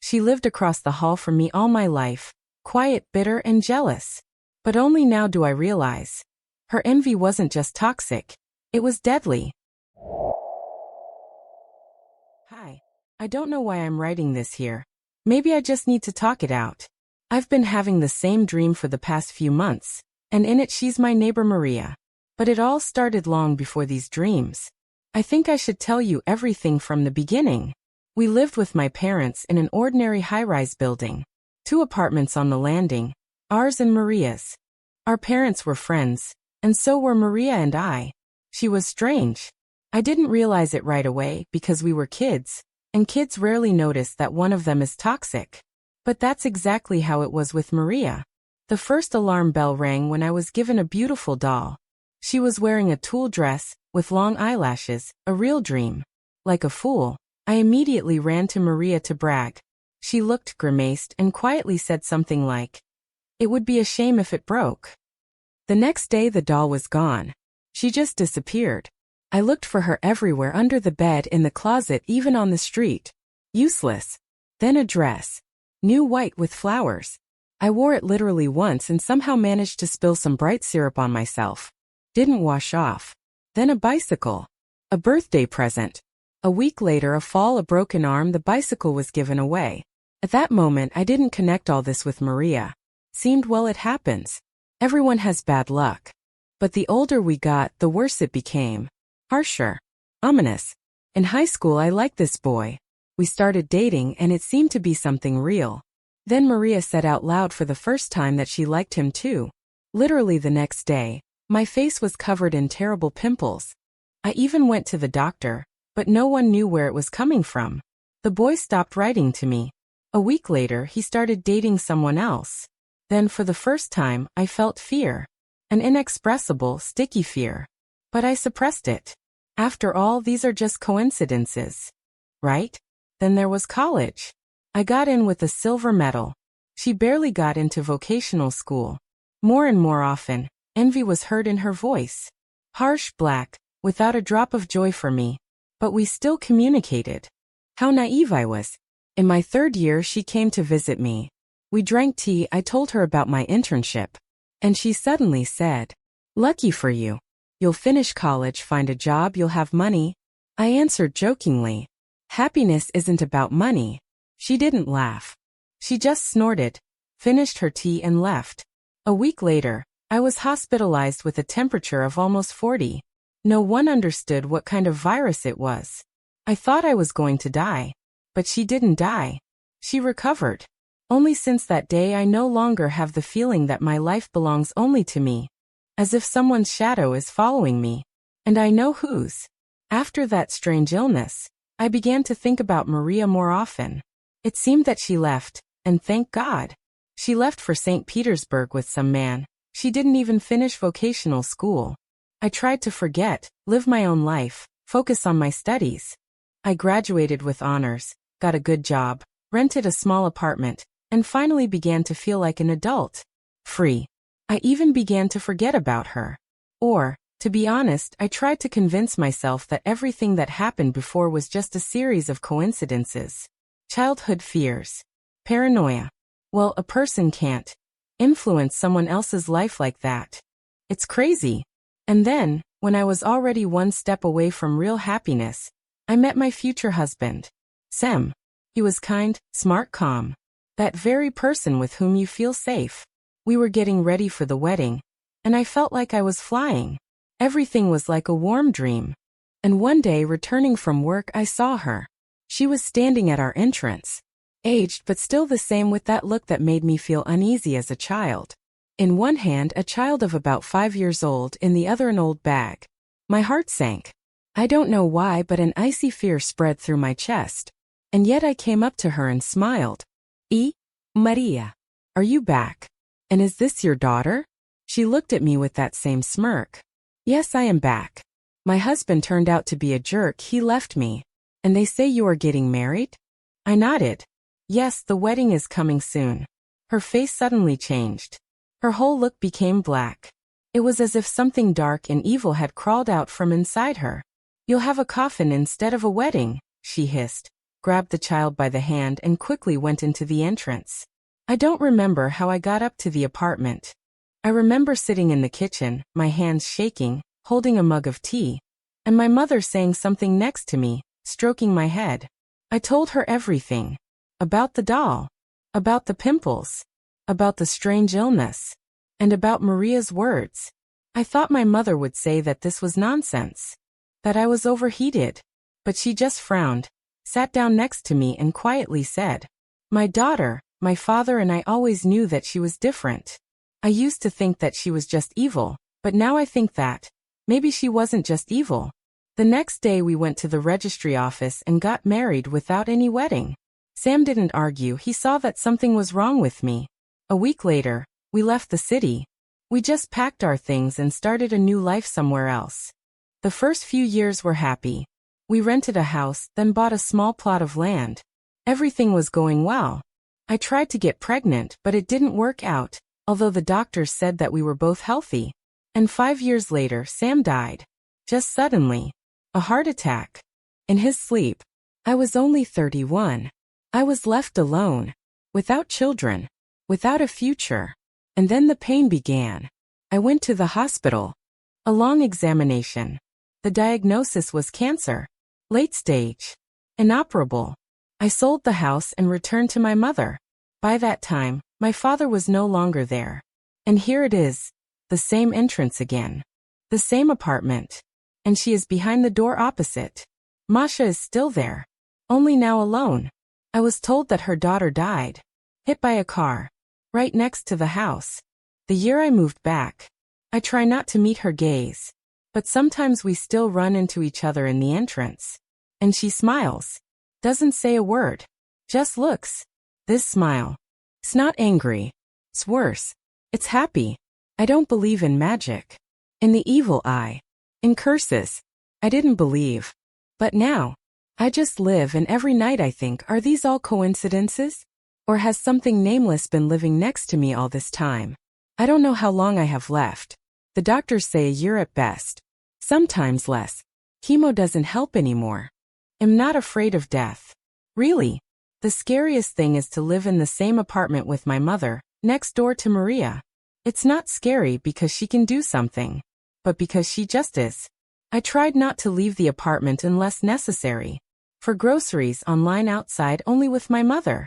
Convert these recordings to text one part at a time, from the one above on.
She lived across the hall from me all my life, quiet, bitter, and jealous. But only now do I realize. Her envy wasn't just toxic, it was deadly. Hi. I don't know why I'm writing this here. Maybe I just need to talk it out. I've been having the same dream for the past few months, and in it she's my neighbor Maria. But it all started long before these dreams. I think I should tell you everything from the beginning. We lived with my parents in an ordinary high-rise building. 2 apartments on the landing, ours and Maria's. Our parents were friends, and so were Maria and I. She was strange. I didn't realize it right away because we were kids, and kids rarely notice that one of them is toxic. But that's exactly how it was with Maria. The first alarm bell rang when I was given a beautiful doll. She was wearing a tulle dress, with long eyelashes, a real dream. Like a fool, I immediately ran to Maria to brag. She looked grimaced and quietly said something like, "It would be a shame if it broke." The next day the doll was gone. She just disappeared. I looked for her everywhere, under the bed, in the closet, even on the street. Useless. Then a dress. New white with flowers. I wore it literally once and somehow managed to spill some bright syrup on myself. Didn't wash off. Then a bicycle. A birthday present. A week later a fall, a broken arm, the bicycle was given away. At that moment I didn't connect all this with Maria. Seemed, well, it happens. Everyone has bad luck. But the older we got, the worse it became. Harsher. Ominous. In high school I liked this boy. We started dating and it seemed to be something real. Then Maria said out loud for the first time that she liked him too. Literally the next day, my face was covered in terrible pimples. I even went to the doctor, but no one knew where it was coming from. The boy stopped writing to me. A week later he started dating someone else. Then for the first time I felt fear. An inexpressible, sticky fear. But I suppressed it. After all, these are just coincidences. Right? Then there was college. I got in with a silver medal. She barely got into vocational school. More and more often, envy was heard in her voice. Harsh, black, without a drop of joy for me. But we still communicated. How naive I was. In my 3rd year she came to visit me. We drank tea, I told her about my internship. And she suddenly said, "Lucky for you. You'll finish college, find a job, you'll have money." I answered jokingly, "Happiness isn't about money." She didn't laugh. She just snorted, finished her tea and left. A week later, I was hospitalized with a temperature of almost 40. No one understood what kind of virus it was. I thought I was going to die. But she didn't die. She recovered. Only since that day I no longer have the feeling that my life belongs only to me. As if someone's shadow is following me. And I know whose. After that strange illness, I began to think about Maria more often. It seemed that she left, and thank God. She left for St. Petersburg with some man. She didn't even finish vocational school. I tried to forget, live my own life, focus on my studies. I graduated with honors, got a good job, rented a small apartment, and finally began to feel like an adult. Free. I even began to forget about her. Or, to be honest, I tried to convince myself that everything that happened before was just a series of coincidences. Childhood fears. Paranoia. Well, a person can't influence someone else's life like that. It's crazy. And then, when I was already one step away from real happiness, I met my future husband. Sem. He was kind, smart, calm. That very person with whom you feel safe. We were getting ready for the wedding, and I felt like I was flying. Everything was like a warm dream. And one day, returning from work, I saw her. She was standing at our entrance. Aged but still the same, with that look that made me feel uneasy as a child. In one hand a child of about 5 years old, in the other an old bag. My heart sank. I don't know why, but an icy fear spread through my chest. And yet I came up to her and smiled. Maria. Are you back? And is this your daughter? She looked at me with that same smirk. Yes, I am back. My husband turned out to be a jerk, he left me. And they say you are getting married? I nodded. Yes, the wedding is coming soon. Her face suddenly changed. Her whole look became black. It was as if something dark and evil had crawled out from inside her. You'll have a coffin instead of a wedding, she hissed. grabbed the child by the hand and quickly went into the entrance. I don't remember how I got up to the apartment. I remember sitting in the kitchen, my hands shaking, holding a mug of tea, and my mother saying something next to me, stroking my head. I told her everything. About the doll. About the pimples. About the strange illness. And about Maria's words. I thought my mother would say that this was nonsense. That I was overheated. But she just frowned, sat down next to me and quietly said, "My daughter, my father and I always knew that she was different. I used to think that she was just evil, but now I think that maybe she wasn't just evil." The next day we went to the registry office and got married without any wedding. Sam didn't argue, he saw that something was wrong with me. A week later, we left the city. We just packed our things and started a new life somewhere else. The first few years were happy. We rented a house, then bought a small plot of land. Everything was going well. I tried to get pregnant, but it didn't work out, although the doctors said that we were both healthy. And 5 years later, Sam died. Just suddenly. A heart attack. In his sleep. I was only 31. I was left alone. Without children. Without a future. And then the pain began. I went to the hospital. A long examination. The diagnosis was cancer. Late stage. Inoperable. I sold the house and returned to my mother. By that time, my father was no longer there. And here it is. The same entrance again. The same apartment. And she is behind the door opposite. Masha is still there. Only now alone. I was told that her daughter died. Hit by a car. Right next to the house. The year I moved back. I try not to meet her gaze. But sometimes we still run into each other in the entrance. And she smiles. Doesn't say a word. Just looks. This smile. It's not angry. It's worse. It's happy. I don't believe in magic. In the evil eye. In curses. I didn't believe. But now. I just live and every night I think, are these all coincidences? Or has something nameless been living next to me all this time? I don't know how long I have left. The doctors say a year at best. Sometimes less. Chemo doesn't help anymore. I'm not afraid of death. Really. The scariest thing is to live in the same apartment with my mother, next door to Maria. It's not scary because she can do something. But because she just is. I tried not to leave the apartment unless necessary. For groceries online outside only with my mother.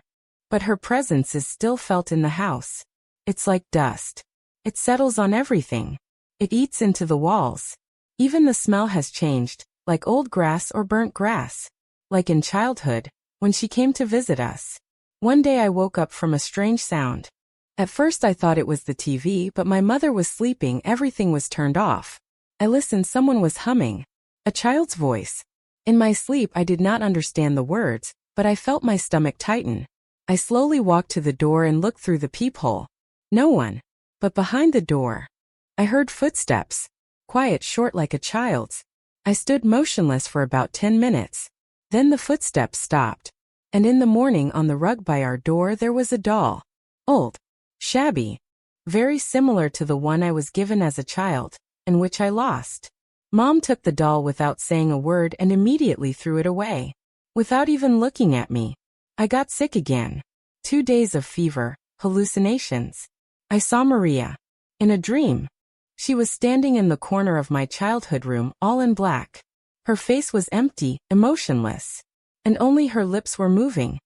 But her presence is still felt in the house. It's like dust. It settles on everything. It eats into the walls. Even the smell has changed, like old grass or burnt grass. Like in childhood, when she came to visit us. One day I woke up from a strange sound. At first I thought it was the TV, but my mother was sleeping, everything was turned off. I listened, someone was humming. A child's voice. In my sleep I did not understand the words, but I felt my stomach tighten. I slowly walked to the door and looked through the peephole. No one. But behind the door. I heard footsteps. Quiet, short like a child's. I stood motionless for about 10 minutes. Then the footsteps stopped. And in the morning on the rug by our door there was a doll. Old. Shabby. Very similar to the one I was given as a child, and which I lost. Mom took the doll without saying a word and immediately threw it away. Without even looking at me. I got sick again. 2 days of fever, hallucinations. I saw Maria. In a dream. She was standing in the corner of my childhood room, all in black. Her face was empty, emotionless. And only her lips were moving.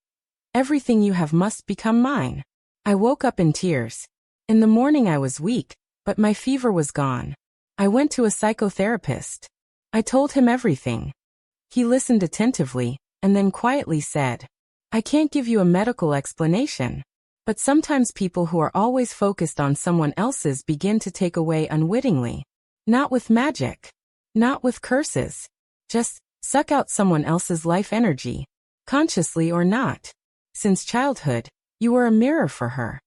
Everything you have must become mine. I woke up in tears. In the morning I was weak, but my fever was gone. I went to a psychotherapist. I told him everything. He listened attentively, and then quietly said, "I can't give you a medical explanation. But sometimes people who are always focused on someone else's begin to take away unwittingly. Not with magic. Not with curses. Just suck out someone else's life energy. Consciously or not. Since childhood, you were a mirror for her.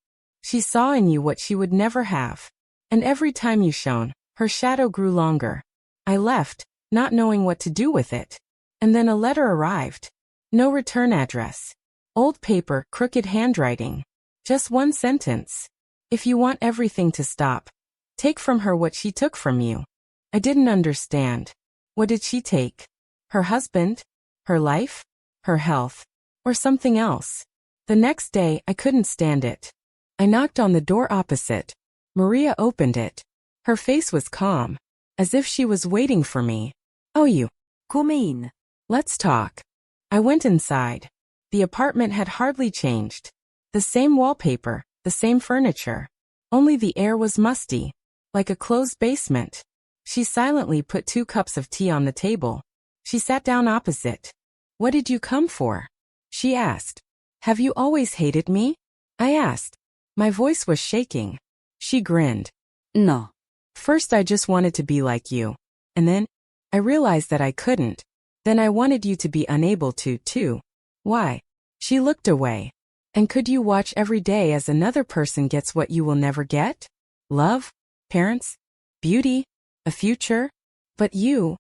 She saw in you what she would never have. And every time you shone, her shadow grew longer. I left, not knowing what to do with it. And then a letter arrived. No return address. Old paper, crooked handwriting. Just one sentence. If you want everything to stop, take from her what she took from you." I didn't understand. What did she take? Her husband? Her life? Her health? Or something else. The next day, I couldn't stand it. I knocked on the door opposite. Maria opened it. Her face was calm, as if she was waiting for me. "Oh, you. Come in. Let's talk." I went inside. The apartment had hardly changed. The same wallpaper, the same furniture. Only the air was musty, like a closed basement. She silently put 2 cups of tea on the table. She sat down opposite. "What did you come for?" she asked. "Have you always hated me?" I asked. My voice was shaking. She grinned. No. "First I just wanted to be like you. And then, I realized that I couldn't. Then I wanted you to be unable to, too." "Why?" She looked away. "And could you watch every day as another person gets what you will never get? Love? Parents? Beauty? A future? But you—"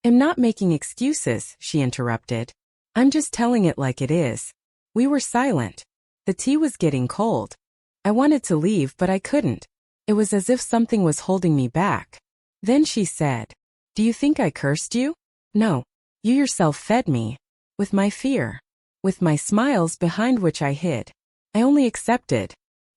"I'm not making excuses," she interrupted. "I'm just telling it like it is." We were silent. The tea was getting cold. I wanted to leave, but I couldn't. It was as if something was holding me back. Then she said, "Do you think I cursed you?" "No. You yourself fed me. With my fear. With my smiles behind which I hid. I only accepted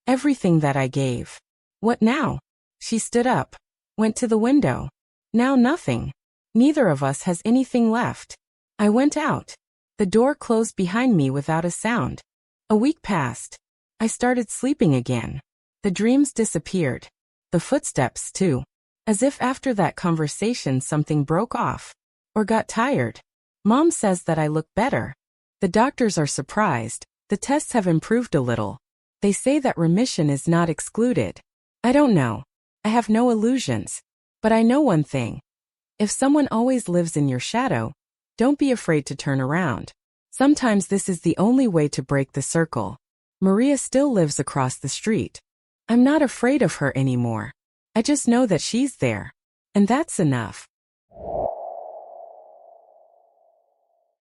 everything that I gave." "What now?" She stood up. Went to the window. "Now nothing. Neither of us has anything left." I went out. The door closed behind me without a sound. A week passed. I started sleeping again. The dreams disappeared. The footsteps, too. As if after that conversation something broke off. Or got tired. Mom says that I look better. The doctors are surprised. The tests have improved a little. They say that remission is not excluded. I don't know. I have no illusions. But I know one thing. If someone always lives in your shadow, don't be afraid to turn around. Sometimes this is the only way to break the circle. Maria still lives across the street. I'm not afraid of her anymore. I just know that she's there. And that's enough.